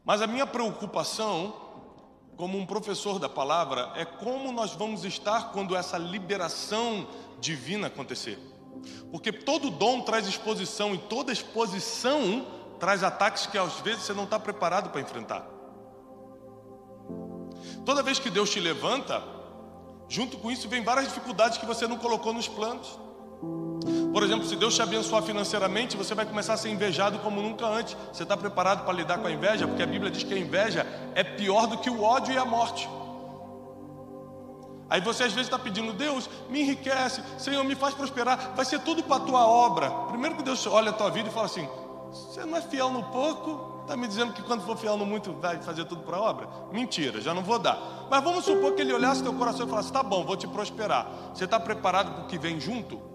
Mas a minha preocupação, como um professor da palavra, é como nós vamos estar quando essa liberação divina acontecer. Porque todo dom traz exposição, e toda exposição traz ataques que às vezes você não está preparado para enfrentar. Toda vez que Deus te levanta, junto com isso vem várias dificuldades que você não colocou nos planos. Por exemplo, se Deus te abençoar financeiramente, você vai começar a ser invejado como nunca antes. Você está preparado para lidar com a inveja? Porque a Bíblia diz que a inveja é pior do que o ódio e a morte. Aí você às vezes está pedindo: Deus, me enriquece, Senhor, me faz prosperar, vai ser tudo para a tua obra. Primeiro que Deus olha a tua vida e fala assim: você não é fiel no pouco, está me dizendo que quando for fiel no muito vai fazer tudo para a obra? Mentira, já não vou dar. Mas vamos supor que Ele olhasse teu coração e falasse: tá bom, vou te prosperar. Você está preparado para o que vem junto?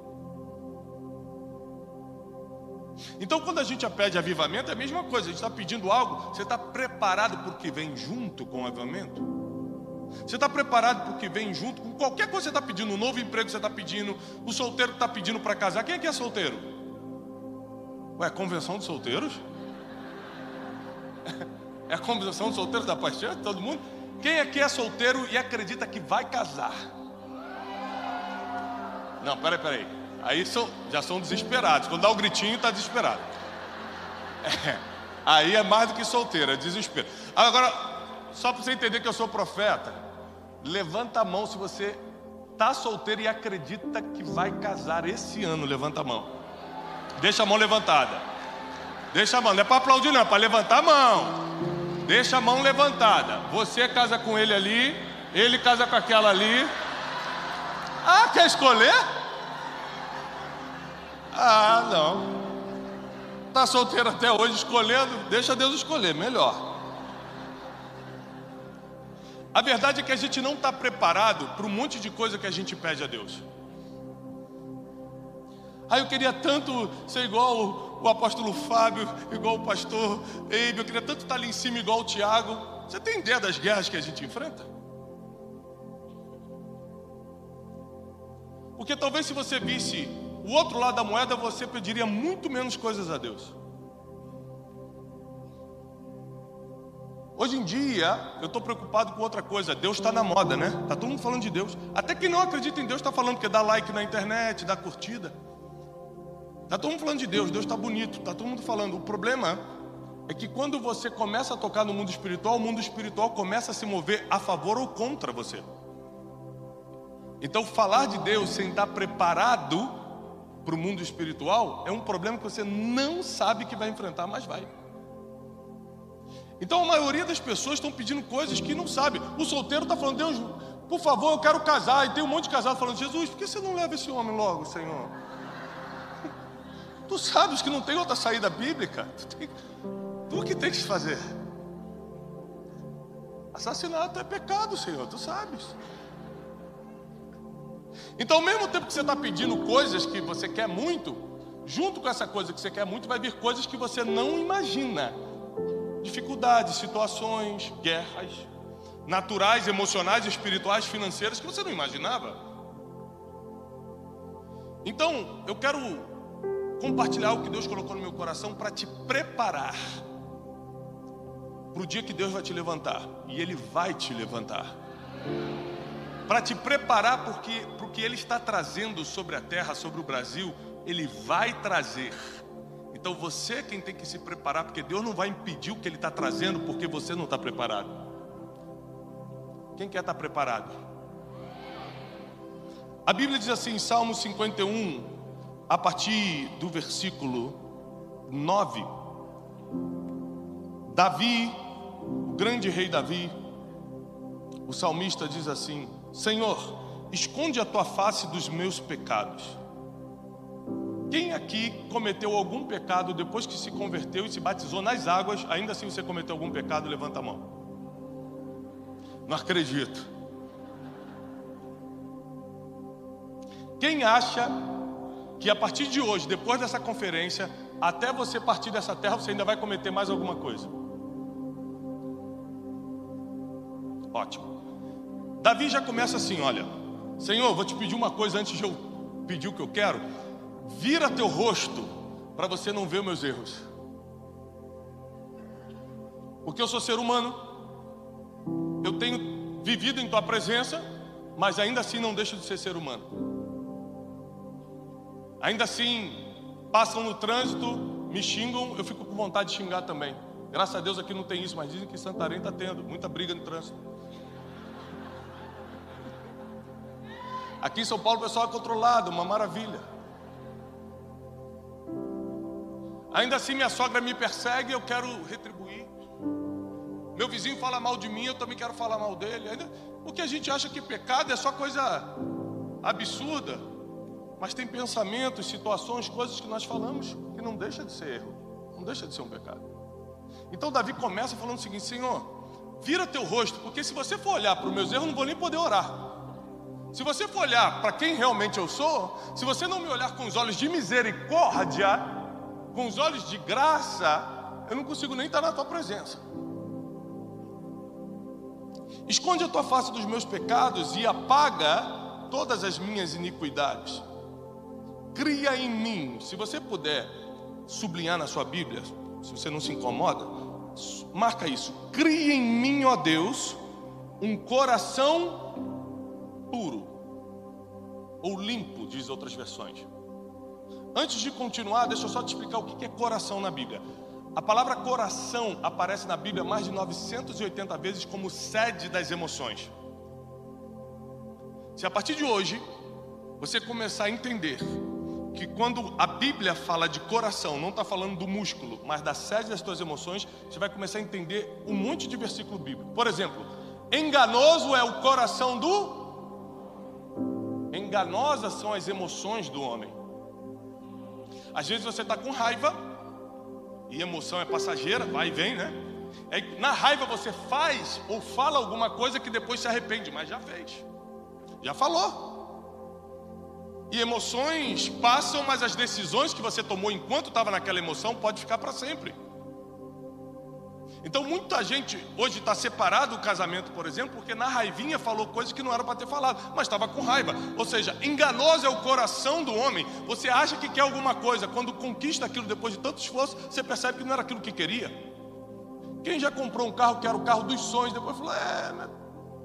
Então quando a gente pede avivamento é a mesma coisa. A gente está pedindo algo, você está preparado para o que vem junto com o avivamento? Você está preparado para o que vem junto com qualquer coisa que você está pedindo? Um novo emprego que você está pedindo, o solteiro que está pedindo para casar. Quem aqui é solteiro? Ué, convenção de solteiros? É a convenção de solteiros da paixão? Todo mundo? Quem aqui é solteiro e acredita que vai casar? Não, peraí. Aí já são desesperados. Quando dá o gritinho, está desesperado. Aí é mais do que solteiro, é desespero. Agora, só para você entender que eu sou profeta, levanta a mão se você está solteiro e acredita que vai casar esse ano. Levanta a mão. Deixa a mão levantada. Deixa a mão, não é para aplaudir não, é para levantar a mão. Deixa a mão levantada. Você casa com ele ali, ele casa com aquela ali. Ah, quer escolher? Ah, não. Está solteiro até hoje escolhendo? Deixa Deus escolher, melhor. A verdade é que a gente não está preparado para um monte de coisa que a gente pede a Deus. Eu queria tanto ser igual o apóstolo Fábio, igual o pastor Eibe, eu queria tanto estar ali em cima igual o Tiago. Você tem ideia das guerras que a gente enfrenta? Porque talvez se você visse o outro lado da moeda, você pediria muito menos coisas a Deus. Hoje em dia, eu estou preocupado com outra coisa. Deus está na moda, né? Está todo mundo falando de Deus. Até quem não acredita em Deus está falando, porque dá like na internet, dá curtida. Está todo mundo falando de Deus, Deus está bonito, está todo mundo falando. O problema é que quando você começa a tocar no mundo espiritual, o mundo espiritual começa a se mover a favor ou contra você. Então falar de Deus sem estar preparado para o mundo espiritual é um problema que você não sabe que vai enfrentar, mas vai. Então a maioria das pessoas estão pedindo coisas que não sabem. O solteiro está falando: Deus, por favor, eu quero casar. E tem um monte de casado falando: Jesus, por que você não leva esse homem logo, Senhor? Tu sabes que não tem outra saída bíblica. Tu que tem que fazer. Assassinato é pecado, Senhor, tu sabes. Então ao mesmo tempo que você está pedindo coisas que você quer muito, junto com essa coisa que você quer muito, vai vir coisas que você não imagina. Dificuldades, situações, guerras naturais, emocionais, espirituais, financeiras que você não imaginava. Então eu quero compartilhar algo que Deus colocou no meu coração para te preparar para o dia que Deus vai te levantar. E Ele vai te levantar. Para te preparar para o que Ele está trazendo sobre a terra, sobre o Brasil, Ele vai trazer. Então você é quem tem que se preparar, porque Deus não vai impedir o que Ele está trazendo, porque você não está preparado. Quem quer estar preparado? A Bíblia diz assim, em Salmo 51, a partir do versículo 9, Davi, o grande rei Davi, o salmista diz assim: Senhor, esconde a tua face dos meus pecados. Quem aqui cometeu algum pecado depois que se converteu e se batizou nas águas? Ainda assim você cometeu algum pecado? Levanta a mão. Não acredito. Quem acha que a partir de hoje, depois dessa conferência, até você partir dessa terra, você ainda vai cometer mais alguma coisa? Ótimo. Davi já começa assim: olha, Senhor, vou te pedir uma coisa antes de eu pedir o que eu quero. Vira teu rosto para você não ver os meus erros. Porque eu sou ser humano, eu tenho vivido em tua presença, mas ainda assim não deixo de ser ser humano. Ainda assim, passam no trânsito, me xingam, eu fico com vontade de xingar também. Graças a Deus aqui não tem isso, mas dizem que em Santarém está tendo muita briga no trânsito. Aqui em São Paulo o pessoal é controlado, uma maravilha. Ainda assim minha sogra me persegue, eu quero retribuir. Meu vizinho fala mal de mim, eu também quero falar mal dele. Porque a gente acha que pecado é só coisa absurda. Mas tem pensamentos, situações, coisas que nós falamos que não deixa de ser erro, não deixa de ser um pecado. Então Davi começa falando o seguinte: Senhor, vira teu rosto, porque se você for olhar para os meus erros, eu não vou nem poder orar. Se você for olhar para quem realmente eu sou, se você não me olhar com os olhos de misericórdia, com os olhos de graça, eu não consigo nem estar na tua presença. Esconde a tua face dos meus pecados e apaga todas as minhas iniquidades. Cria em mim, se você puder sublinhar na sua Bíblia, se você não se incomoda, marca isso: cria em mim, ó Deus, um coração puro, ou limpo, diz outras versões. Antes de continuar, deixa eu só te explicar o que é coração na Bíblia. A palavra coração aparece na Bíblia mais de 980 vezes como sede das emoções. Se a partir de hoje você começar a entender que quando a Bíblia fala de coração, não está falando do músculo, mas da sede das tuas emoções, você vai começar a entender um monte de versículo bíblico. Por exemplo, enganoso é o coração do... Enganosas são as emoções do homem. Às vezes você está com raiva, e emoção é passageira, vai e vem, né? Na raiva você faz ou fala alguma coisa que depois se arrepende, mas já fez, já falou. E emoções passam, mas as decisões que você tomou enquanto estava naquela emoção pode ficar para sempre. Então muita gente hoje está separado do casamento, por exemplo, porque na raivinha falou coisas que não era para ter falado, mas estava com raiva. Ou seja, enganoso é o coração do homem. Você acha que quer alguma coisa, quando conquista aquilo depois de tanto esforço, você percebe que não era aquilo que queria. Quem já comprou um carro que era o carro dos sonhos, depois falou: né?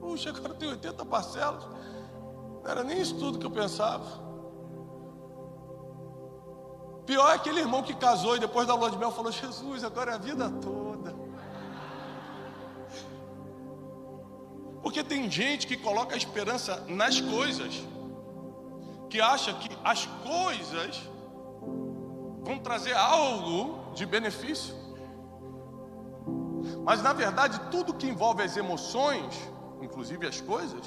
Puxa, agora tem 80 parcelas. Não era nem isso tudo que eu pensava. Pior é aquele irmão que casou e depois da lua de mel falou: Jesus, agora é a vida toda. Porque tem gente que coloca a esperança nas coisas, que acha que as coisas vão trazer algo de benefício. Mas na verdade tudo que envolve as emoções, inclusive as coisas,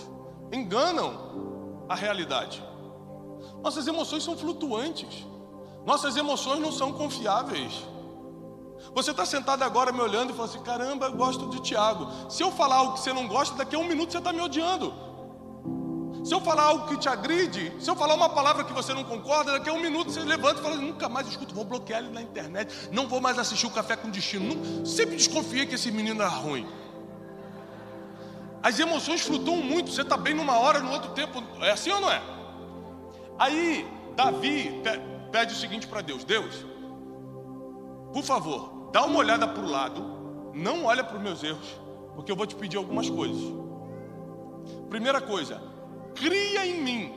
enganam a realidade. Nossas emoções são flutuantes. Nossas emoções não são confiáveis. Você está sentado agora me olhando e fala assim: caramba, eu gosto de Tiago. Se eu falar algo que você não gosta, daqui a um minuto você está me odiando. Se eu falar algo que te agride, se eu falar uma palavra que você não concorda, daqui a um minuto você levanta e fala: nunca mais escuto, vou bloquear ele na internet, não vou mais assistir o Café com Destino. Sempre desconfiei que esse menino era ruim. As emoções flutuam muito. Você está bem numa hora, no outro tempo. É assim ou não é? Aí Davi pede o seguinte para Deus: Deus, por favor, dá uma olhada para o lado, não olha para os meus erros, porque eu vou te pedir algumas coisas. Primeira coisa: cria em mim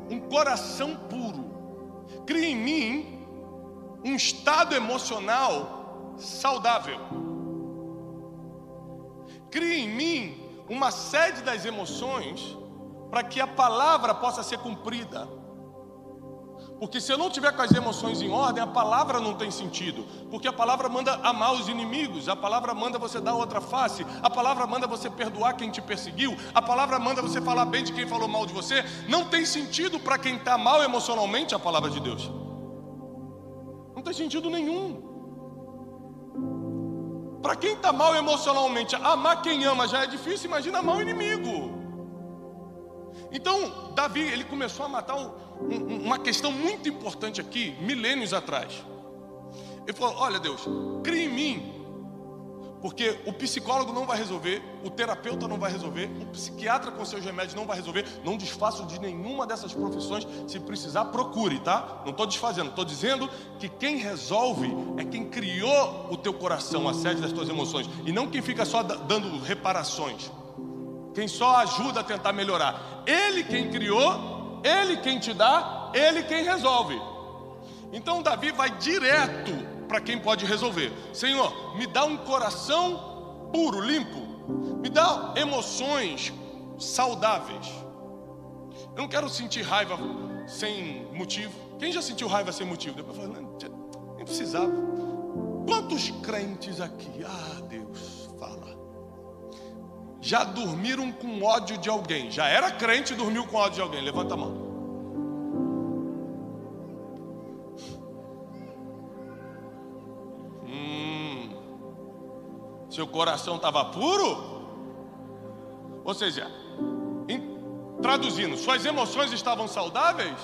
um coração puro. Cria em mim um estado emocional saudável. Cria em mim uma sede das emoções para que a palavra possa ser cumprida. Porque se eu não tiver com as emoções em ordem, a palavra não tem sentido. Porque a palavra manda amar os inimigos, a palavra manda você dar outra face, a palavra manda você perdoar quem te perseguiu, a palavra manda você falar bem de quem falou mal de você. Não tem sentido para quem está mal emocionalmente a palavra de Deus. Não tem sentido nenhum. Para quem está mal emocionalmente, amar quem ama já é difícil, imagina amar o inimigo. Então, Davi, ele começou a matar uma questão muito importante aqui, milênios atrás. Ele falou: olha Deus, cria em mim Porque o psicólogo não vai resolver, o terapeuta não vai resolver, o psiquiatra com seus remédios não vai resolver. Não desfaço de nenhuma dessas profissões. Se precisar, procure, tá? Não estou desfazendo, estou dizendo que quem resolve é quem criou o teu coração, a sede das tuas emoções, e não quem fica só dando reparações, quem só ajuda a tentar melhorar. Ele quem criou, ele quem te dá, ele quem resolve. Então Davi vai direto para quem pode resolver. Senhor, me dá um coração puro, limpo. Me dá emoções saudáveis. Eu não quero sentir raiva sem motivo. Quem já sentiu raiva sem motivo? Depois fala, nem precisava. Quantos crentes aqui, Deus, fala, já dormiram com ódio de alguém? Já era crente e dormiu com ódio de alguém? Levanta a mão. Seu coração estava puro? Ou seja, traduzindo, suas emoções estavam saudáveis?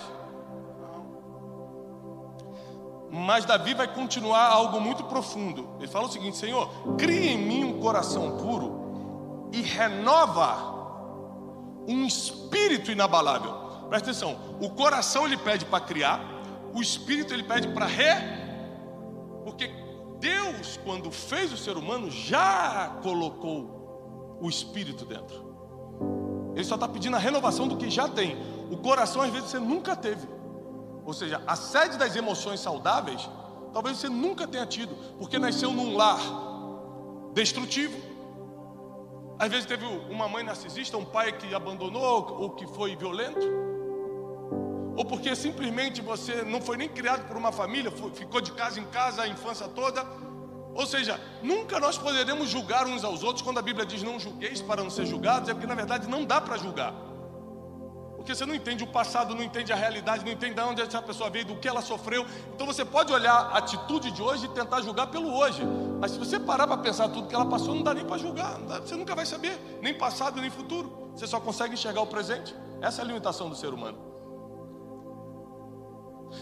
Mas Davi vai continuar algo muito profundo. Ele fala o seguinte: Senhor, cria em mim um coração puro e renova um espírito inabalável. Presta atenção, o coração ele pede para criar, o espírito ele pede para porque Deus, quando fez o ser humano, já colocou o espírito dentro. Ele só está pedindo a renovação do que já tem. O coração às vezes você nunca teve. Ou seja, a sede das emoções saudáveis talvez você nunca tenha tido, porque nasceu num lar destrutivo. Às vezes teve uma mãe narcisista, um pai que abandonou ou que foi violento, ou porque simplesmente você não foi nem criado por uma família, ficou de casa em casa a infância toda. Ou seja, nunca nós poderemos julgar uns aos outros. Quando a Bíblia diz não julgueis para não ser julgados, é porque na verdade não dá para julgar, porque você não entende o passado, não entende a realidade, não entende de onde essa pessoa veio, do que ela sofreu. Então você pode olhar a atitude de hoje e tentar julgar pelo hoje, mas se você parar para pensar tudo que ela passou, não dá nem para julgar, você nunca vai saber, nem passado nem futuro, você só consegue enxergar o presente. Essa é a limitação do ser humano.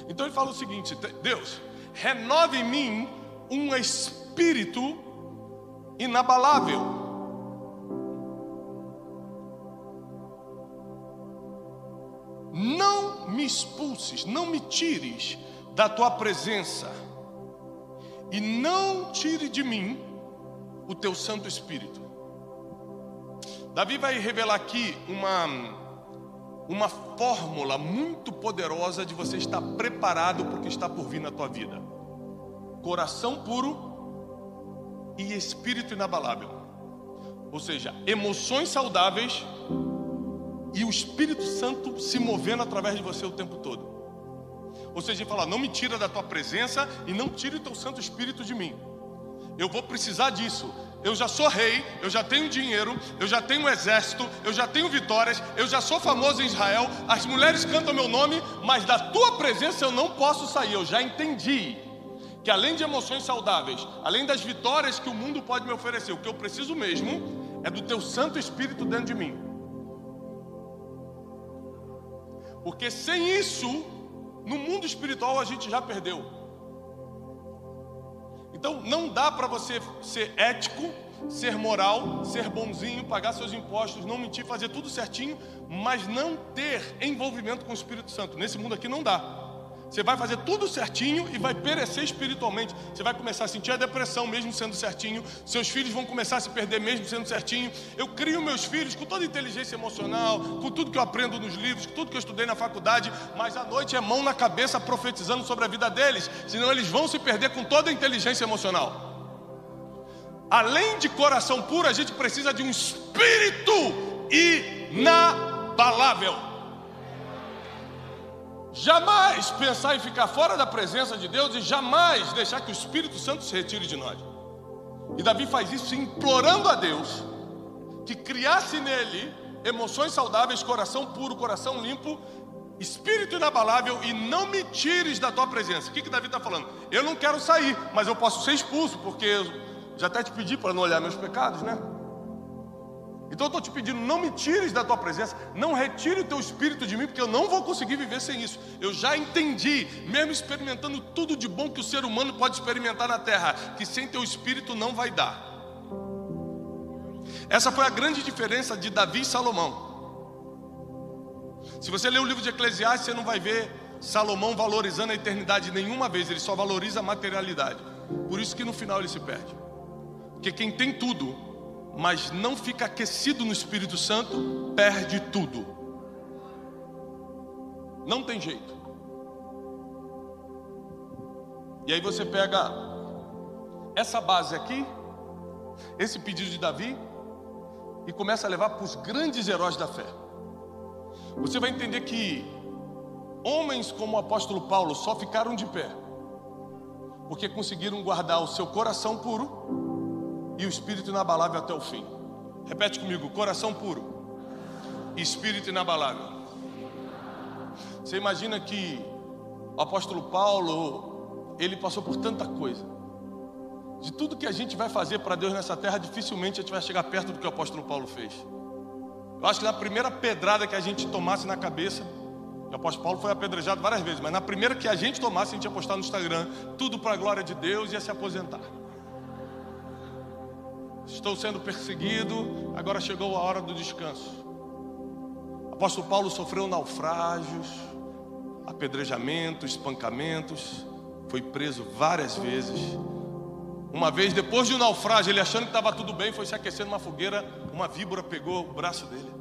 Então ele fala o seguinte: Deus, renove em mim um espírito inabalável. Não me expulses, não me tires da tua presença, e não tire de mim o teu Santo Espírito. Davi vai revelar aqui uma fórmula muito poderosa de você estar preparado para o que está por vir na tua vida: coração puro e espírito inabalável. Ou seja, emoções saudáveis e o Espírito Santo se movendo através de você o tempo todo. Ou seja, ele fala: não me tira da tua presença e não tire o teu Santo Espírito de mim. Eu vou precisar disso. Eu já sou rei, eu já tenho dinheiro, eu já tenho um exército, eu já tenho vitórias, eu já sou famoso em Israel, as mulheres cantam meu nome, mas da tua presença eu não posso sair. Eu já entendi que além de emoções saudáveis, além das vitórias que o mundo pode me oferecer, o que eu preciso mesmo é do teu Santo Espírito dentro de mim. Porque sem isso, no mundo espiritual a gente já perdeu. Então não dá para você ser ético, ser moral, ser bonzinho, pagar seus impostos, não mentir, fazer tudo certinho, mas não ter envolvimento com o Espírito Santo. Nesse mundo aqui não dá. Você vai fazer tudo certinho e vai perecer espiritualmente. Você vai começar a sentir a depressão mesmo sendo certinho. Seus filhos vão começar a se perder mesmo sendo certinho. Eu crio meus filhos com toda a inteligência emocional, com tudo que eu aprendo nos livros, com tudo que eu estudei na faculdade, mas à noite é mão na cabeça profetizando sobre a vida deles, senão eles vão se perder com toda a inteligência emocional. Além de coração puro, a gente precisa de um espírito inabalável. Jamais pensar em ficar fora da presença de Deus e jamais deixar que o Espírito Santo se retire de nós. E Davi faz isso implorando a Deus que criasse nele emoções saudáveis, coração puro, coração limpo, espírito inabalável, e não me tires da tua presença. O que Davi está falando? Eu não quero sair, mas eu posso ser expulso, porque eu já até te pedi para não olhar meus pecados, né? Então eu estou te pedindo, não me tires da tua presença, não retire o teu espírito de mim, porque eu não vou conseguir viver sem isso. Eu já entendi, mesmo experimentando tudo de bom que o ser humano pode experimentar na terra, que sem teu espírito não vai dar. Essa foi a grande diferença de Davi e Salomão. Se você ler o livro de Eclesiastes, você não vai ver Salomão valorizando a eternidade nenhuma vez. Ele só valoriza a materialidade. Por isso que no final ele se perde. Porque quem tem tudo, mas não fica aquecido no Espírito Santo, perde tudo. Não tem jeito. E aí você pega essa base aqui, esse pedido de Davi, e começa a levar para os grandes heróis da fé. Você vai entender que homens como o apóstolo Paulo só ficaram de pé porque conseguiram guardar o seu coração puro e o espírito inabalável até o fim. Repete comigo: coração puro e espírito inabalável. Você imagina que o apóstolo Paulo, ele passou por tanta coisa. De tudo que a gente vai fazer para Deus nessa terra, dificilmente a gente vai chegar perto do que o apóstolo Paulo fez. Eu acho que na primeira pedrada que a gente tomasse na cabeça, o apóstolo Paulo foi apedrejado várias vezes, mas na primeira que a gente tomasse, a gente ia postar no Instagram, tudo para a glória de Deus, e ia se aposentar. Estou sendo perseguido, agora chegou a hora do descanso. O apóstolo Paulo sofreu naufrágios, apedrejamentos, espancamentos, foi preso várias vezes. Uma vez, depois de um naufrágio, ele achando que estava tudo bem, foi se aquecer numa fogueira, uma víbora pegou o braço dele.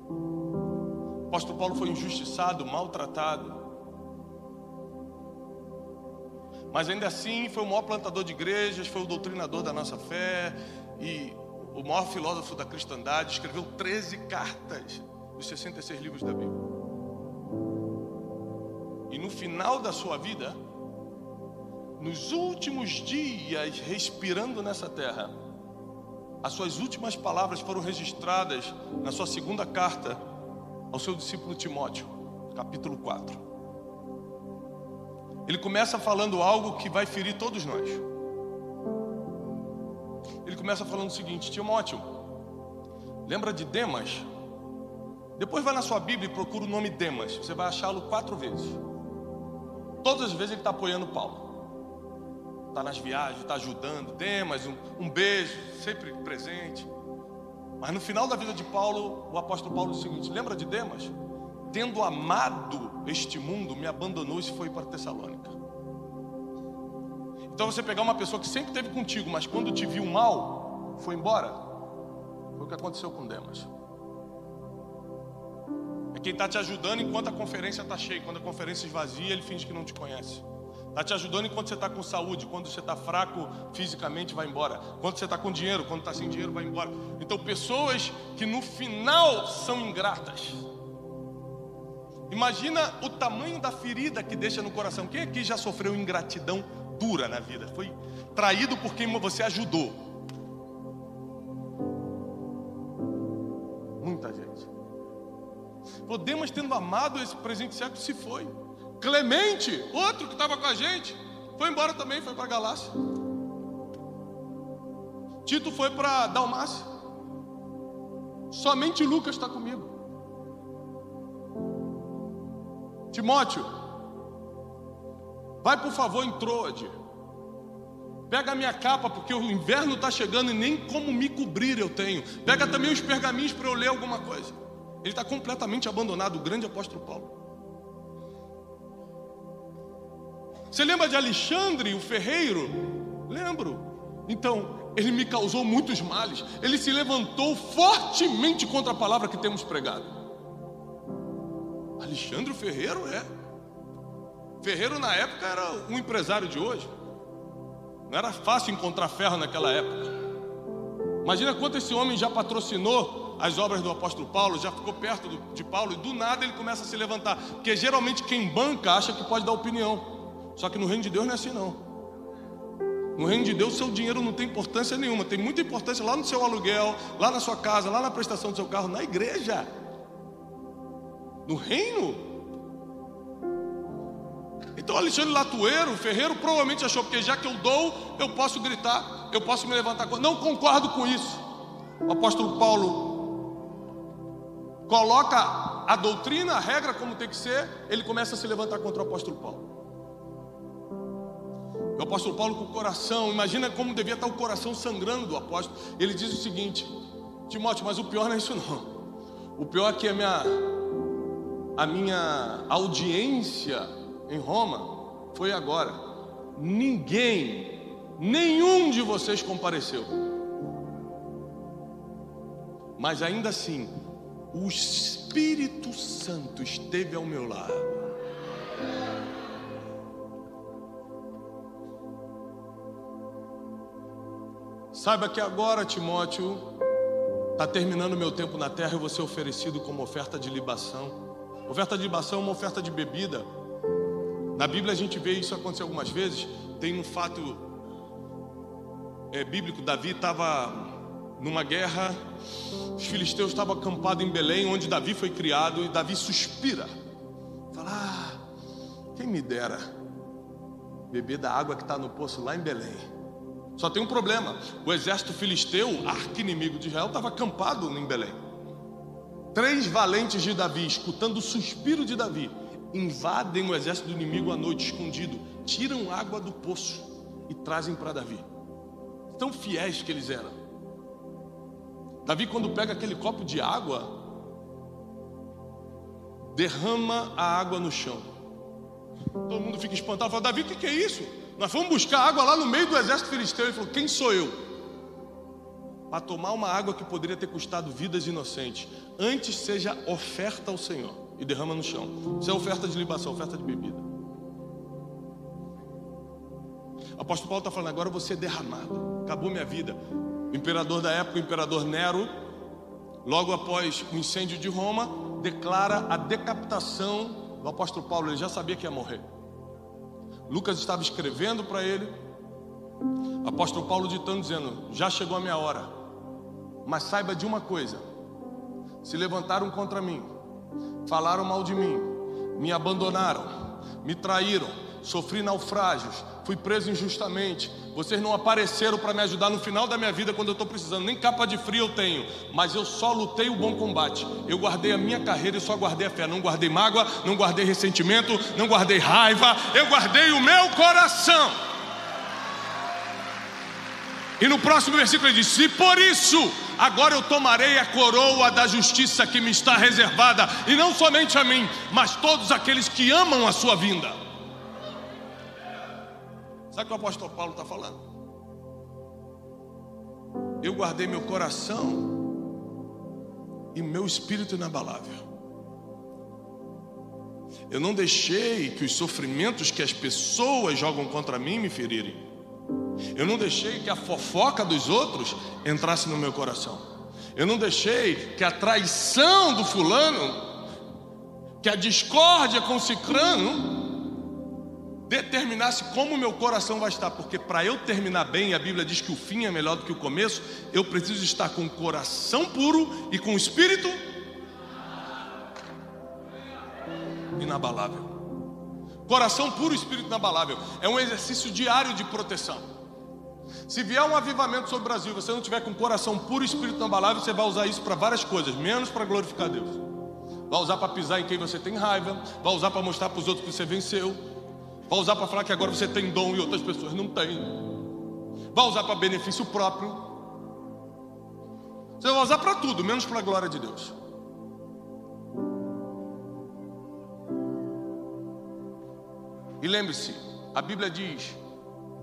O apóstolo Paulo foi injustiçado, maltratado. Mas ainda assim foi o maior plantador de igrejas, foi o doutrinador da nossa fé e o maior filósofo da cristandade. Escreveu 13 cartas dos 66 livros da Bíblia. E no final da sua vida, nos últimos dias, respirando nessa terra, as suas últimas palavras foram registradas na sua segunda carta ao seu discípulo Timóteo, capítulo 4. Ele começa falando algo que vai ferir todos nós. Ele começa falando o seguinte: Timóteo, lembra de Demas? Depois vai na sua Bíblia e procura o nome Demas. Você vai achá-lo 4 vezes. Todas as vezes ele está apoiando Paulo. Está nas viagens, está ajudando. Demas, um beijo, sempre presente. Mas no final da vida de Paulo, o apóstolo Paulo diz o seguinte: lembra de Demas? Tendo amado este mundo, me abandonou e se foi para Tessalônica. Então você pegar uma pessoa que sempre esteve contigo, mas quando te viu mal, foi embora. Foi o que aconteceu com Demas. É quem está te ajudando enquanto a conferência está cheia. Quando a conferência esvazia, ele finge que não te conhece. Está te ajudando enquanto você está com saúde. Quando você está fraco fisicamente, vai embora. Quando você está com dinheiro, quando está sem dinheiro, vai embora. Então pessoas que no final são ingratas. Imagina o tamanho da ferida que deixa no coração. Quem aqui já sofreu ingratidão dura na vida? Foi traído por quem você ajudou. Muita gente. Podemos, tendo amado esse presente século, se foi. Clemente, outro que estava com a gente, foi embora também, foi para Galácia. Tito foi para Dalmácia. Somente Lucas está comigo. Timóteo, vai por favor em Troade. Pega a minha capa, porque o inverno está chegando e nem como me cobrir eu tenho. Pega também os pergaminhos para eu ler alguma coisa. Ele está completamente abandonado, o grande apóstolo Paulo. Você lembra de Alexandre, o ferreiro? Lembro. Então, ele me causou muitos males. Ele se levantou fortemente contra a palavra que temos pregado. Alexandre, o ferreiro, é. Ferreiro na época era um empresário de hoje. Não era fácil encontrar ferro naquela época. Imagina quanto esse homem já patrocinou as obras do apóstolo Paulo, já ficou perto de Paulo, e do nada ele começa a se levantar. Porque geralmente quem banca acha que pode dar opinião. Só que no reino de Deus não é assim não. No reino de Deus seu dinheiro não tem importância nenhuma. Tem muita importância lá no seu aluguel, lá na sua casa, lá na prestação do seu carro, na igreja. No reino. Então Alexandre Latueiro, o ferreiro, provavelmente achou, porque já que eu dou, eu posso gritar, eu posso me levantar. Não concordo com isso. O apóstolo Paulo coloca a doutrina, a regra como tem que ser. Ele começa a se levantar contra o apóstolo Paulo. O apóstolo Paulo com o coração, imagina como devia estar o coração sangrando do apóstolo. Ele diz o seguinte: Timóteo, mas o pior não é isso não. O pior é que a minha audiência em Roma foi agora. Nenhum de vocês compareceu. Mas ainda assim, o Espírito Santo esteve ao meu lado. Saiba que agora, Timóteo, está terminando meu tempo na terra e vou ser oferecido como oferta de libação. Oferta de libação é uma oferta de bebida. Na Bíblia a gente vê isso acontecer algumas vezes. Tem um fato bíblico. Davi estava numa guerra, os filisteus estavam acampados em Belém, onde Davi foi criado, e Davi suspira, fala: quem me dera beber da água que está no poço lá em Belém. Só tem um problema: o exército filisteu, arqui-inimigo de Israel, estava acampado em Belém. 3 valentes de Davi, escutando o suspiro de Davi, invadem o exército do inimigo à noite, escondido, tiram água do poço e trazem para Davi. Tão fiéis que eles eram. Davi, quando pega aquele copo de água, derrama a água no chão. Todo mundo fica espantado, fala: Davi, o que é isso? Nós fomos buscar água lá no meio do exército filisteu. Ele falou: quem sou eu? Para tomar uma água que poderia ter custado vidas inocentes. Antes seja oferta ao Senhor. E derrama no chão. Isso é oferta de libação, oferta de bebida. O apóstolo Paulo está falando: agora eu vou ser derramado. Acabou minha vida. O imperador da época, o imperador Nero, logo após o incêndio de Roma, declara a decapitação do apóstolo Paulo. Ele já sabia que ia morrer. Lucas estava escrevendo para ele, o apóstolo Paulo ditando, dizendo: já chegou a minha hora, mas saiba de uma coisa: se levantaram contra mim, falaram mal de mim, me abandonaram, me traíram, sofri naufrágios, fui preso injustamente, vocês não apareceram para me ajudar no final da minha vida quando eu estou precisando, nem capa de frio eu tenho, mas eu só lutei o bom combate, eu guardei a minha carreira e só guardei a fé, não guardei mágoa, não guardei ressentimento, não guardei raiva, eu guardei o meu coração. E no próximo versículo ele diz: e por isso agora eu tomarei a coroa da justiça que me está reservada, e não somente a mim, mas todos aqueles que amam a sua vinda. Sabe o que o apóstolo Paulo está falando? Eu guardei meu coração e meu espírito inabalável. Eu não deixei que os sofrimentos que as pessoas jogam contra mim me ferirem. Eu não deixei que a fofoca dos outros entrasse no meu coração. Eu não deixei que a traição do fulano, que a discórdia com o cicrano determinasse como o meu coração vai estar. Porque para eu terminar bem, a Bíblia diz que o fim é melhor do que o começo. Eu preciso estar com o coração puro e com o espírito inabalável. Coração puro e espírito inabalável é um exercício diário de proteção. Se vier um avivamento sobre o Brasil e você não tiver com coração puro e espírito inabalável, você vai usar isso para várias coisas, menos para glorificar Deus. Vai usar para pisar em quem você tem raiva, vai usar para mostrar para os outros que você venceu, vai usar para falar que agora você tem dom e outras pessoas não têm, vai usar para benefício próprio. Você vai usar para tudo, menos para a glória de Deus. E lembre-se, a Bíblia diz: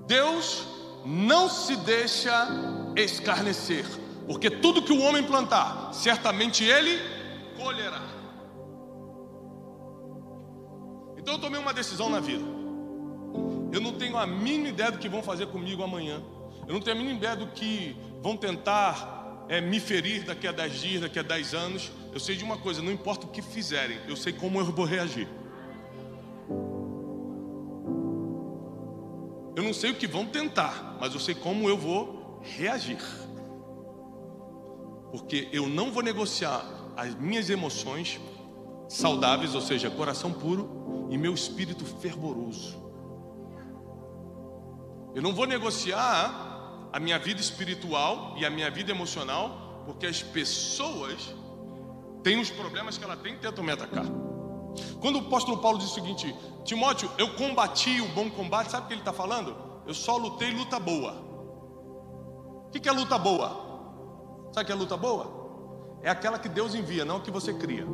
Deus não se deixa escarnecer, porque tudo que o homem plantar, certamente ele colherá. Então eu tomei uma decisão na vida. Eu não tenho a mínima ideia do que vão fazer comigo amanhã. Eu não tenho a mínima ideia do que vão tentar me ferir daqui a 10 dias, daqui a 10 anos. Eu sei de uma coisa: não importa o que fizerem, eu sei como eu vou reagir. Eu não sei o que vão tentar, mas eu sei como eu vou reagir. Porque eu não vou negociar as minhas emoções saudáveis, ou seja, coração puro, e meu espírito fervoroso. Eu não vou negociar a minha vida espiritual e a minha vida emocional, porque as pessoas têm os problemas que ela tem e tentam me atacar. Quando o apóstolo Paulo diz o seguinte: Timóteo, eu combati o bom combate, sabe o que ele está falando? eu só lutei luta boa. O que é luta boa? Sabe o que é luta boa? É aquela que Deus envia, não a que você cria.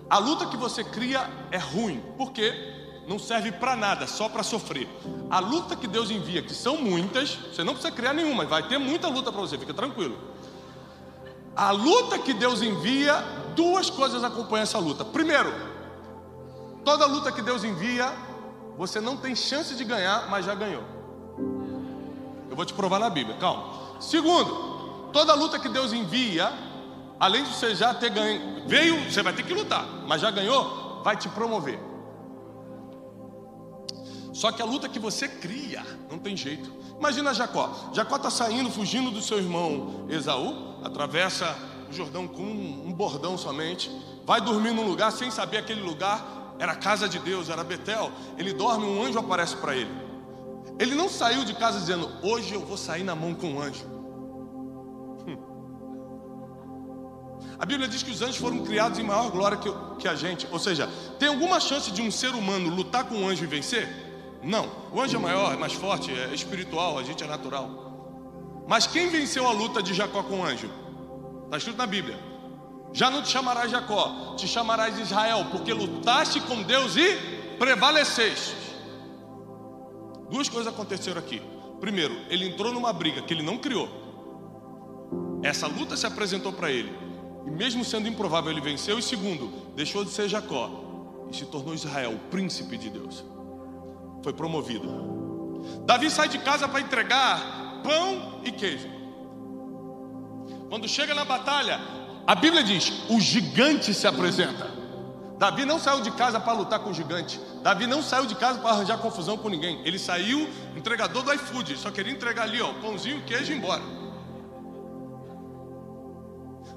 A luta que você cria é ruim, porque não serve para nada, só para sofrer. A luta que Deus envia, que são muitas, você não precisa criar nenhuma, vai ter muita luta para você, fica tranquilo. A luta que Deus envia, duas coisas acompanham essa luta. Primeiro, toda luta que Deus envia, você não tem chance de ganhar, mas já ganhou. Eu vou te provar na Bíblia, calma. Segundo, toda luta que Deus envia, além de você já ter ganho, veio, você vai ter que lutar, mas já ganhou, vai te promover. Só que a luta que você cria, não tem jeito. Imagina Jacó. Jacó está saindo, fugindo do seu irmão Esaú, atravessa o Jordão com um bordão somente, vai dormir num lugar sem saber aquele lugar era a casa de Deus, era Betel. Ele dorme, um anjo aparece para ele. Ele não saiu de casa dizendo, hoje eu vou sair na mão com um anjo. A Bíblia diz que os anjos foram criados em maior glória que a gente. Ou seja, tem alguma chance de um ser humano lutar com um anjo e vencer? Não, o anjo é maior, é mais forte, é espiritual, a gente é natural. Mas quem venceu a luta de Jacó com o anjo? Está escrito na Bíblia. Já não te chamarás Jacó, te chamarás Israel, porque lutaste com Deus e prevaleceste. Duas coisas aconteceram aqui. Primeiro, ele entrou numa briga que ele não criou. Essa luta se apresentou para ele, e mesmo sendo improvável ele venceu. E segundo, deixou de ser Jacó e se tornou Israel, o príncipe de Deus. Foi promovido. Davi sai de casa para entregar pão e queijo. Quando chega na batalha, a Bíblia diz, o gigante se apresenta. Davi não saiu de casa para lutar com o gigante. Davi não saiu de casa para arranjar confusão com ninguém. Ele saiu entregador do iFood, só queria entregar ali, ó, pãozinho, queijo e ir embora.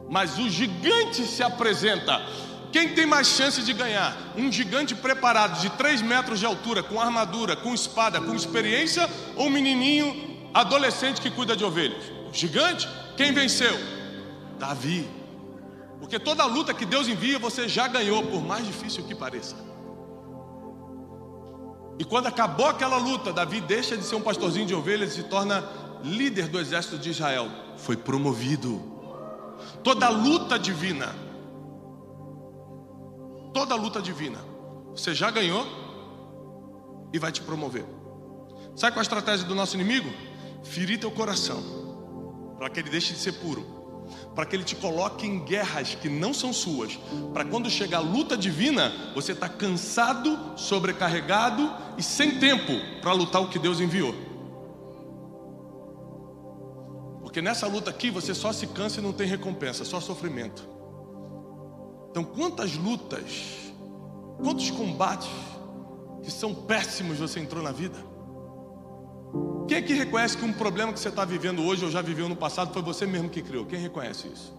Mas o gigante se apresenta. Quem tem mais chance de ganhar? Um gigante preparado de 3 metros de altura, com armadura, com espada, com experiência, ou um menininho adolescente que cuida de ovelhas? O gigante? Quem venceu? Davi. Porque toda luta que Deus envia, você já ganhou, por mais difícil que pareça. E quando acabou aquela luta, Davi deixa de ser um pastorzinho de ovelhas e se torna líder do exército de Israel. Foi promovido. Toda luta divina, você já ganhou e vai te promover. Sabe qual é a estratégia do nosso inimigo? Ferir teu coração, para que ele deixe de ser puro, para que ele te coloque em guerras que não são suas, para quando chegar a luta divina, você está cansado, sobrecarregado e sem tempo para lutar o que Deus enviou. Porque nessa luta aqui você só se cansa e não tem recompensa, só sofrimento. Então quantas lutas, quantos combates que são péssimos você entrou na vida? Quem é que reconhece que um problema que você está vivendo hoje ou já viveu no passado foi você mesmo que criou? Quem reconhece isso?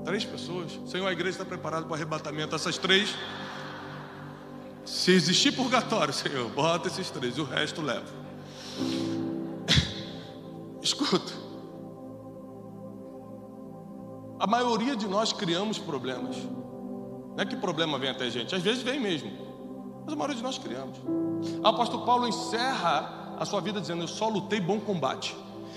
3 pessoas. Senhor, a igreja está preparada para o arrebatamento. Essas 3, se existir purgatório, Senhor, bota esses 3, o resto leva. Escuta, a maioria de nós criamos problemas. Não é que problema vem até a gente, às vezes vem mesmo, mas a maioria de nós criamos. O apóstolo Paulo encerra a sua vida dizendo, eu só lutei bom combate.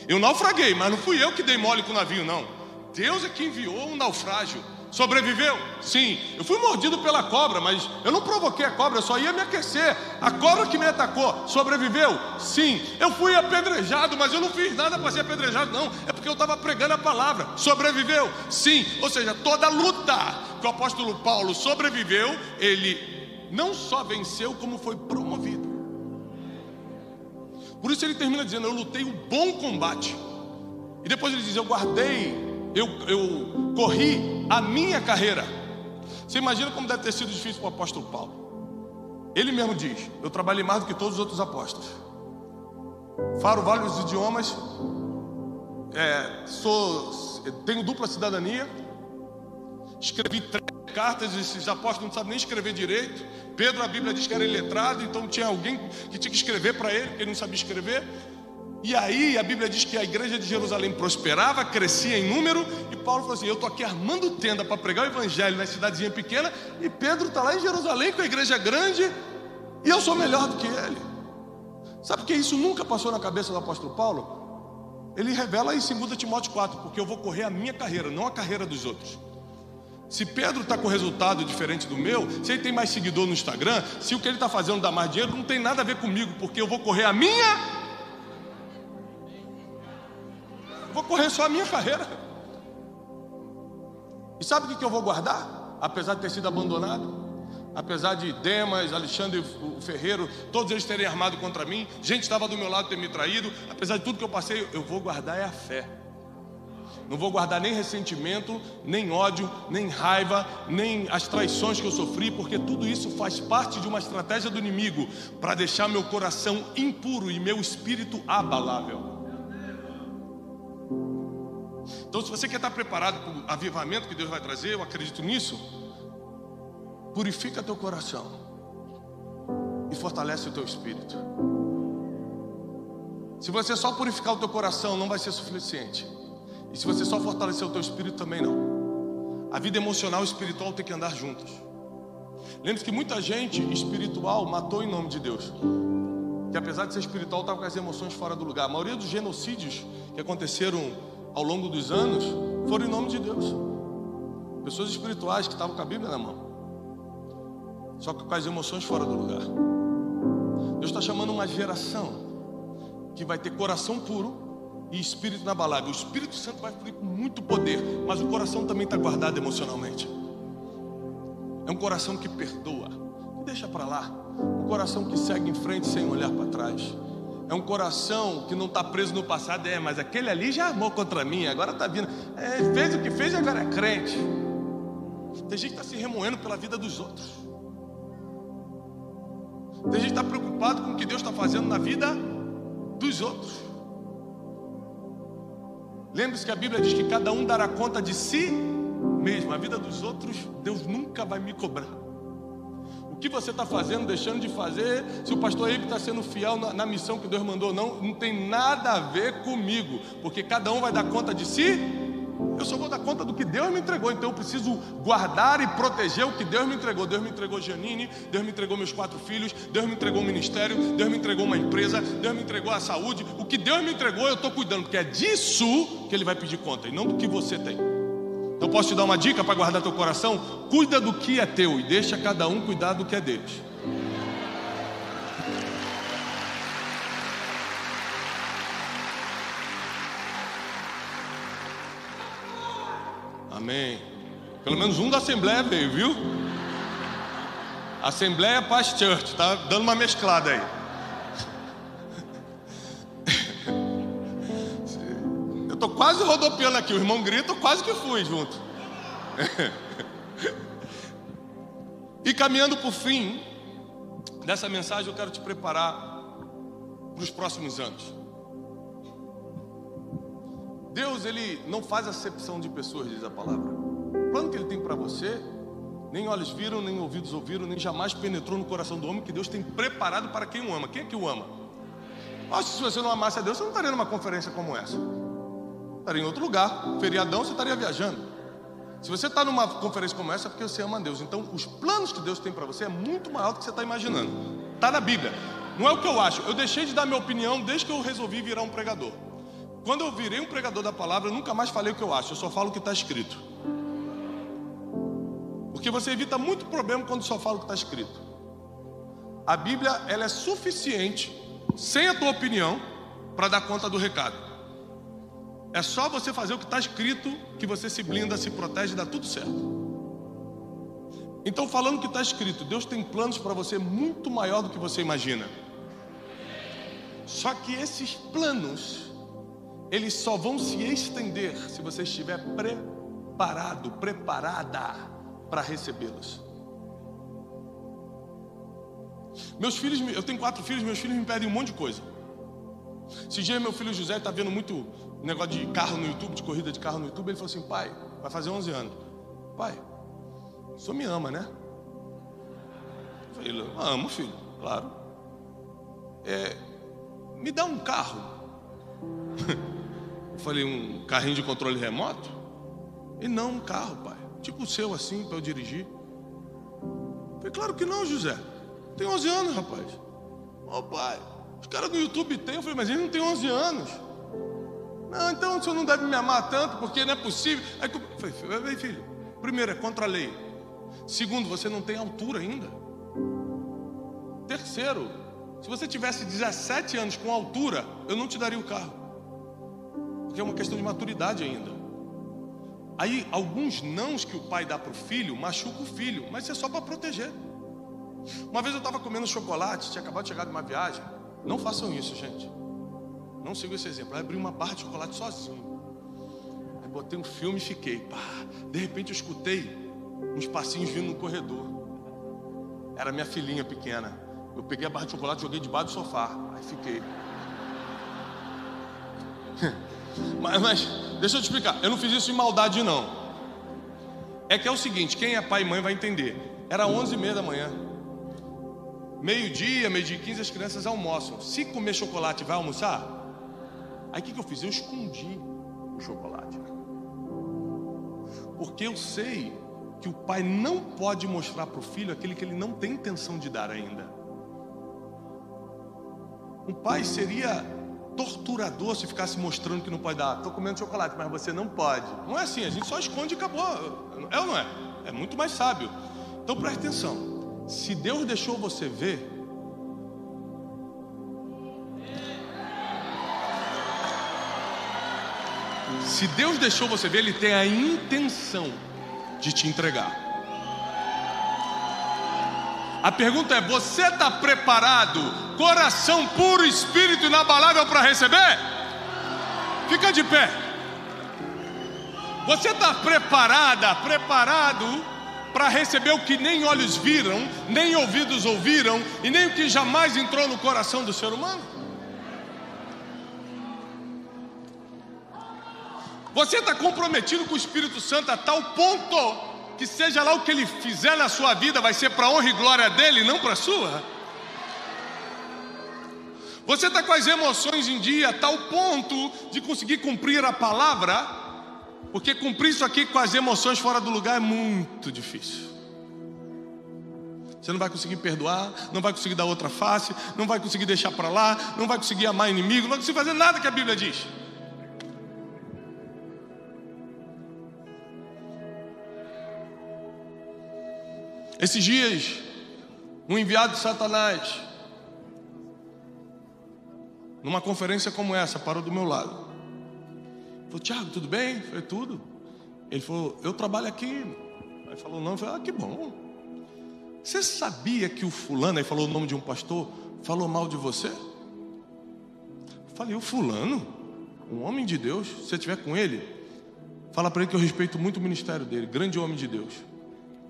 Eu naufraguei, mas não fui eu que dei mole com o navio, não. Deus é que enviou um naufrágio. Sobreviveu? Sim. Eu fui mordido pela cobra, mas eu não provoquei a cobra, eu só ia me aquecer. A cobra que me atacou, sobreviveu? Sim. Eu fui apedrejado, mas eu não fiz nada para ser apedrejado, não. É porque eu estava pregando a palavra. Sobreviveu? Sim. Ou seja, toda luta que o apóstolo Paulo sobreviveu, ele não só venceu, como foi promovido. Por isso ele termina dizendo, eu lutei um bom combate. E depois ele diz, eu guardei, eu corri a minha carreira. Você imagina como deve ter sido difícil para o apóstolo Paulo. Ele mesmo diz, eu trabalhei mais do que todos os outros apóstolos. Falo vários idiomas, tenho dupla cidadania, escrevi 3 cartas, esses apóstolos não sabem nem escrever direito. Pedro, a Bíblia diz que era iletrado, então tinha alguém que tinha que escrever para ele, porque ele não sabia escrever. E aí a Bíblia diz que a igreja de Jerusalém prosperava, crescia em número. E Paulo falou assim, eu estou aqui armando tenda para pregar o evangelho na cidadezinha pequena, e Pedro está lá em Jerusalém com a igreja grande, e eu sou melhor do que ele. Sabe que isso nunca passou na cabeça do apóstolo Paulo? Ele revela em 2 Timóteo 4, porque eu vou correr a minha carreira, não a carreira dos outros. Se Pedro está com resultado diferente do meu, se ele tem mais seguidor no Instagram, se o que ele está fazendo dá mais dinheiro, não tem nada a ver comigo, porque eu vou correr a minha. Eu vou correr só a minha carreira. E sabe o que eu vou guardar? Apesar de ter sido abandonado, apesar de Demas, Alexandre, o Ferreiro, todos eles terem armado contra mim, gente estava do meu lado ter me traído, apesar de tudo que eu passei, eu vou guardar é a fé. Não vou guardar nem ressentimento, nem ódio, nem raiva, nem as traições que eu sofri, porque tudo isso faz parte de uma estratégia do inimigo para deixar meu coração impuro e meu espírito abalável. Então, se você quer estar preparado para o avivamento que Deus vai trazer, eu acredito nisso, purifica teu coração e fortalece o teu espírito. Se você só purificar o teu coração, não vai ser suficiente. E se você só fortalecer o teu espírito, também não. A vida emocional e espiritual tem que andar juntas. Lembre-se que muita gente espiritual matou em nome de Deus, que apesar de ser espiritual, estava com as emoções fora do lugar. A maioria dos genocídios que aconteceram ao longo dos anos foram em nome de Deus. Pessoas espirituais que estavam com a Bíblia na mão, só que com as emoções fora do lugar. Deus está chamando uma geração que vai ter coração puro e espírito inabalável. O Espírito Santo vai fluir com muito poder, mas o coração também está guardado emocionalmente. É um coração que perdoa, que deixa para lá. Um coração que segue em frente sem olhar para trás. É um coração que não está preso no passado. Mas aquele ali já armou contra mim, agora está vindo. Fez o que fez e agora é crente. Tem gente que está se remoendo pela vida dos outros. Tem gente que está preocupado com o que Deus está fazendo na vida dos outros. Lembre-se que a Bíblia diz que cada um dará conta de si mesmo. A vida dos outros, Deus nunca vai me cobrar. O que você está fazendo, deixando de fazer, se o pastor Eibe está sendo fiel na missão que Deus mandou, não tem nada a ver comigo, porque cada um vai dar conta de si. Eu só vou dar conta do que Deus me entregou. Então eu preciso guardar e proteger o que Deus me entregou. Deus me entregou Janine, Deus me entregou meus 4 filhos, Deus me entregou um ministério, Deus me entregou uma empresa, Deus me entregou a saúde. O que Deus me entregou eu estou cuidando, porque é disso que Ele vai pedir conta, e não do que você tem. Então posso te dar uma dica para guardar teu coração? Cuida do que é teu e deixa cada um cuidar do que é deles. Amém. Pelo menos um da Assembleia veio, viu? Assembleia Paz Church, tá dando uma mesclada aí. Eu tô quase rodopiando aqui, o irmão grita, eu quase que fui junto. E caminhando para o fim dessa mensagem, eu quero te preparar para os próximos anos. Deus, Ele não faz acepção de pessoas, diz a palavra. O plano que Ele tem para você, nem olhos viram, nem ouvidos ouviram, nem jamais penetrou no coração do homem, que Deus tem preparado para quem o ama. Quem é que o ama? Acho que se você não amasse a Deus, você não estaria numa conferência como essa. Estaria em outro lugar, feriadão, você estaria viajando. Se você está numa conferência como essa, é porque você ama a Deus. Então, os planos que Deus tem para você é muito maior do que você está imaginando. Está na Bíblia. Não é o que eu acho. Eu deixei de dar minha opinião desde que eu resolvi virar um pregador. Quando eu virei um pregador da palavra, eu nunca mais falei o que eu acho, eu só falo o que está escrito. Porque você evita muito problema quando só fala o que está escrito. A Bíblia, ela é suficiente, sem a tua opinião, para dar conta do recado. É só você fazer o que está escrito, que você se blinda, se protege e dá tudo certo. Então, falando o que está escrito, Deus tem planos para você muito maior do que você imagina. Só que esses planos, eles só vão se estender se você estiver preparado, preparada para recebê-los. Meus filhos, eu tenho 4 filhos, meus filhos me pedem um monte de coisa. Esse dia meu filho José está vendo muito negócio de carro no YouTube, de corrida de carro no YouTube. Ele falou assim: pai, vai fazer 11 anos. Pai, o senhor me ama, né? Eu falei: amo, filho, claro. Me dá um carro. Eu falei: um carrinho de controle remoto? E não, um carro, pai, tipo o seu assim, para eu dirigir. Eu falei: claro que não, José, tem 11 anos, rapaz. Ô pai, Os caras no YouTube têm. Eu falei, mas ele não tem 11 anos. Não, então o senhor não deve me amar tanto, porque não é possível. Aí eu falei, filho, primeiro, é contra a lei. Segundo, você não tem altura ainda. Terceiro, se você tivesse 17 anos com altura, eu não te daria o carro. Porque é uma questão de maturidade ainda. Aí, alguns nãos que o pai dá para o filho, machuca o filho, mas isso é só para proteger. Uma vez eu estava comendo chocolate, tinha acabado de chegar de uma viagem. Não façam isso, gente. Não sigam esse exemplo. Eu abri uma barra de chocolate sozinho. Aí botei um filme e fiquei. Pá. De repente eu escutei uns passinhos vindo no corredor. Era minha filhinha pequena. Eu peguei a barra de chocolate e joguei debaixo do sofá. Aí fiquei. Mas deixa eu te explicar. Eu não fiz isso em maldade, não. É que é o seguinte, quem é pai e mãe vai entender. Era 11h30 da manhã. Meio-dia, meio-dia e 15, as crianças almoçam. Se comer chocolate, vai almoçar? Aí o que eu fiz? Eu escondi o chocolate. Porque eu sei que o pai não pode mostrar para o filho aquele que ele não tem intenção de dar ainda. Um pai seria torturador se ficasse mostrando que não pode dar. Estou comendo chocolate, mas você não pode. Não é assim, a gente só esconde e acabou. É ou não é? É muito mais sábio. Então preste atenção. Se Deus deixou você ver, se Deus deixou você ver, Ele tem a intenção de te entregar. A pergunta é, você está preparado, coração puro, espírito inabalável para receber? Fica de pé. Você está preparado para receber o que nem olhos viram, nem ouvidos ouviram, e nem o que jamais entrou no coração do ser humano? Você está comprometido com o Espírito Santo a tal ponto que seja lá o que Ele fizer na sua vida vai ser para a honra e glória dEle, não para a sua? Você está com as emoções em dia a tal ponto de conseguir cumprir a palavra? Porque cumprir isso aqui com as emoções fora do lugar é muito difícil. Você não vai conseguir perdoar, não vai conseguir dar outra face, não vai conseguir deixar para lá, não vai conseguir amar inimigo, não vai conseguir fazer nada que a Bíblia diz. Esses dias, um enviado de Satanás, numa conferência como essa, parou do meu lado. Falou, Tiago, tudo bem? Eu falei, tudo. Ele falou, eu trabalho aqui. Aí falou, não. Eu falei, que bom. Você sabia que o fulano, aí falou o nome de um pastor, falou mal de você? Eu falei, o fulano? Um homem de Deus? Se você estiver com ele, fala para ele que eu respeito muito o ministério dele, grande homem de Deus.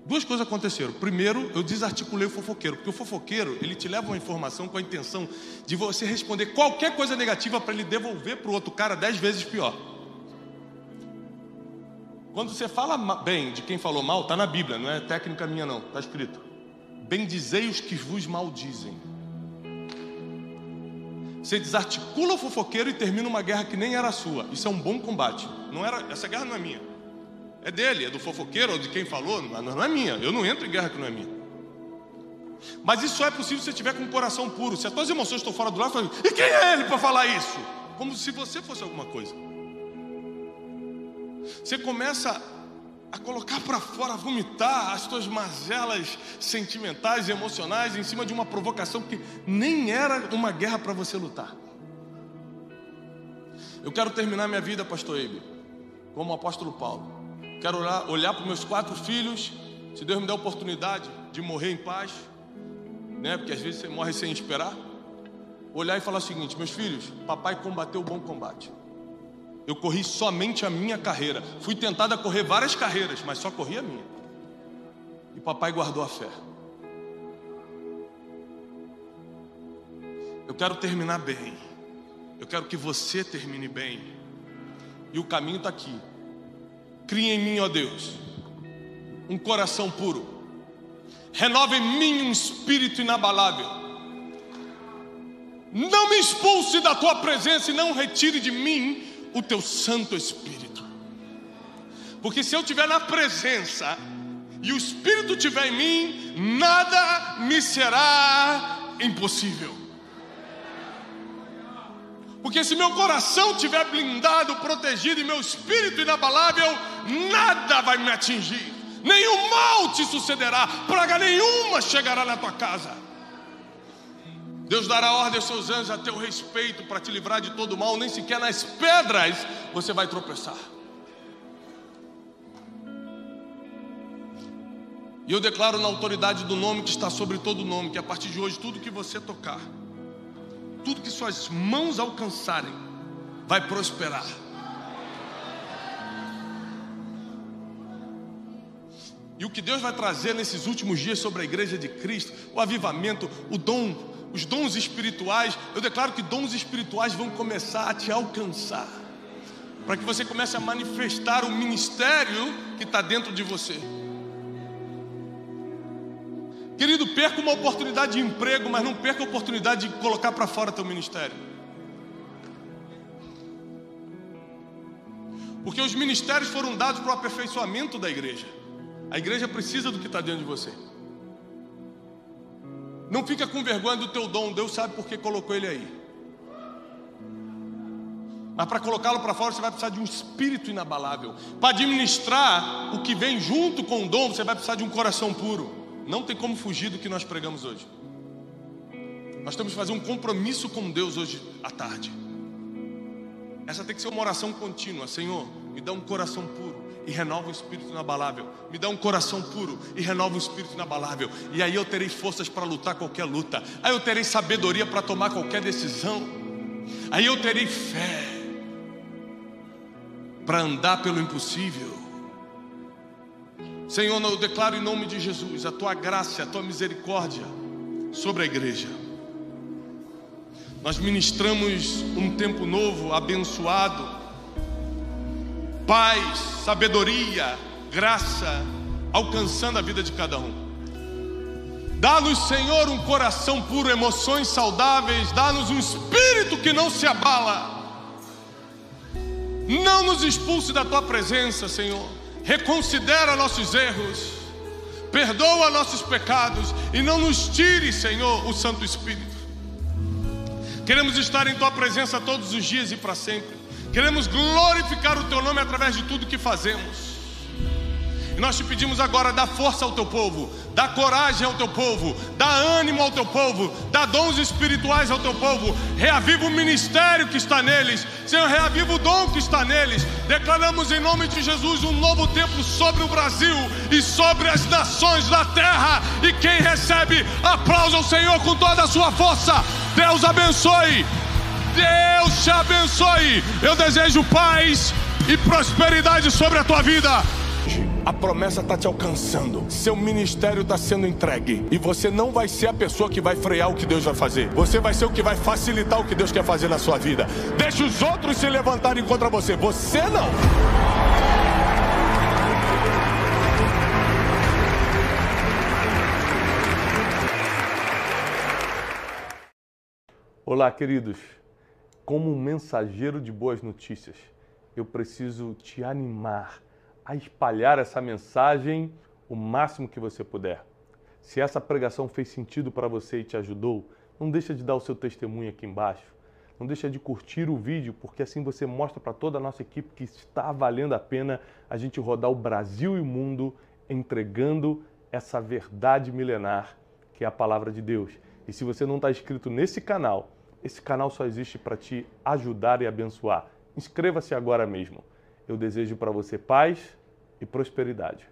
Duas coisas aconteceram. Primeiro, eu desarticulei o fofoqueiro, porque o fofoqueiro, ele te leva uma informação com a intenção de você responder qualquer coisa negativa para ele devolver para o outro cara 10 vezes pior. Quando você fala bem de quem falou mal, está na Bíblia, não é técnica minha não, está escrito. Bendizei os que vos maldizem. Você desarticula o fofoqueiro e termina uma guerra que nem era sua. Isso é um bom combate. Essa guerra não é minha. É dele, é do fofoqueiro ou de quem falou, não é minha. Eu não entro em guerra que não é minha. Mas isso só é possível se você estiver com um coração puro. Se as tuas emoções estão fora do ar, fala, e quem é ele para falar isso? Como se você fosse alguma coisa. Você começa a colocar para fora, a vomitar as tuas mazelas sentimentais e emocionais em cima de uma provocação que nem era uma guerra para você lutar. Eu quero terminar minha vida, pastor Eibe, como o apóstolo Paulo. Quero olhar para os meus 4 filhos, se Deus me der a oportunidade de morrer em paz, né? Porque às vezes você morre sem esperar. Olhar e falar o seguinte, meus filhos, papai combateu o bom combate. Eu corri somente a minha carreira. Fui tentado a correr várias carreiras, mas só corri a minha. E papai guardou a fé. Eu quero terminar bem. Eu quero que você termine bem. E o caminho está aqui. Cria em mim, ó Deus, um coração puro. Renova em mim um espírito inabalável. Não me expulse da tua presença e não retire de mim o teu Santo Espírito. Porque se eu estiver na presença e o Espírito estiver em mim, nada me será impossível. Porque se meu coração estiver blindado, protegido e meu espírito inabalável, nada vai me atingir. Nenhum mal te sucederá, praga nenhuma chegará na tua casa. Deus dará ordem aos seus anjos a teu respeito para te livrar de todo mal. Nem sequer nas pedras você vai tropeçar. E eu declaro na autoridade do nome que está sobre todo nome, que a partir de hoje tudo que você tocar, tudo que suas mãos alcançarem, vai prosperar. E o que Deus vai trazer nesses últimos dias sobre a igreja de Cristo, o avivamento, o dom, os dons espirituais, eu declaro que dons espirituais vão começar a te alcançar, para que você comece a manifestar o ministério que está dentro de você. Querido, perca uma oportunidade de emprego, mas não perca a oportunidade de colocar para fora teu ministério. Porque os ministérios foram dados para o aperfeiçoamento da igreja. A igreja precisa do que está dentro de você. Não fica com vergonha do teu dom, Deus sabe por que colocou ele aí. Mas para colocá-lo para fora você vai precisar de um espírito inabalável. Para administrar o que vem junto com o dom, você vai precisar de um coração puro. Não tem como fugir do que nós pregamos hoje. Nós temos que fazer um compromisso com Deus hoje à tarde. Essa tem que ser uma oração contínua. Senhor, me dá um coração puro e renova o espírito inabalável. Me dá um coração puro e renova o espírito inabalável. E aí eu terei forças para lutar qualquer luta. Aí eu terei sabedoria para tomar qualquer decisão. Aí eu terei fé para andar pelo impossível. Senhor, eu declaro em nome de Jesus a tua graça, a tua misericórdia sobre a igreja. Nós ministramos um tempo novo, abençoado, paz, sabedoria, graça, alcançando a vida de cada um. Dá-nos, Senhor, um coração puro, emoções saudáveis, dá-nos um espírito que não se abala. Não nos expulse da tua presença, Senhor. Reconsidera nossos erros, perdoa nossos pecados e não nos tire, Senhor, o Santo Espírito. Queremos estar em tua presença todos os dias e para sempre. Queremos glorificar o teu nome através de tudo que fazemos. E nós te pedimos agora, dá força ao teu povo, dá coragem ao teu povo, dá ânimo ao teu povo, dá dons espirituais ao teu povo, reaviva o ministério que está neles, Senhor, reaviva o dom que está neles. Declaramos em nome de Jesus um novo tempo sobre o Brasil e sobre as nações da terra. E quem recebe, aplausa o Senhor com toda a sua força. Deus abençoe, Deus te abençoe. Eu desejo paz e prosperidade sobre a tua vida. A promessa está te alcançando, seu ministério está sendo entregue, e você não vai ser a pessoa que vai frear o que Deus vai fazer. Você vai ser o que vai facilitar o que Deus quer fazer na sua vida. Deixa os outros se levantarem contra você, você não. Olá, queridos. Como um mensageiro de boas notícias, eu preciso te animar a espalhar essa mensagem o máximo que você puder. Se essa pregação fez sentido para você e te ajudou, não deixa de dar o seu testemunho aqui embaixo. Não deixa de curtir o vídeo, porque assim você mostra para toda a nossa equipe que está valendo a pena a gente rodar o Brasil e o mundo entregando essa verdade milenar que é a palavra de Deus. E se você não está inscrito nesse canal, esse canal só existe para te ajudar e abençoar. Inscreva-se agora mesmo. Eu desejo para você paz e prosperidade.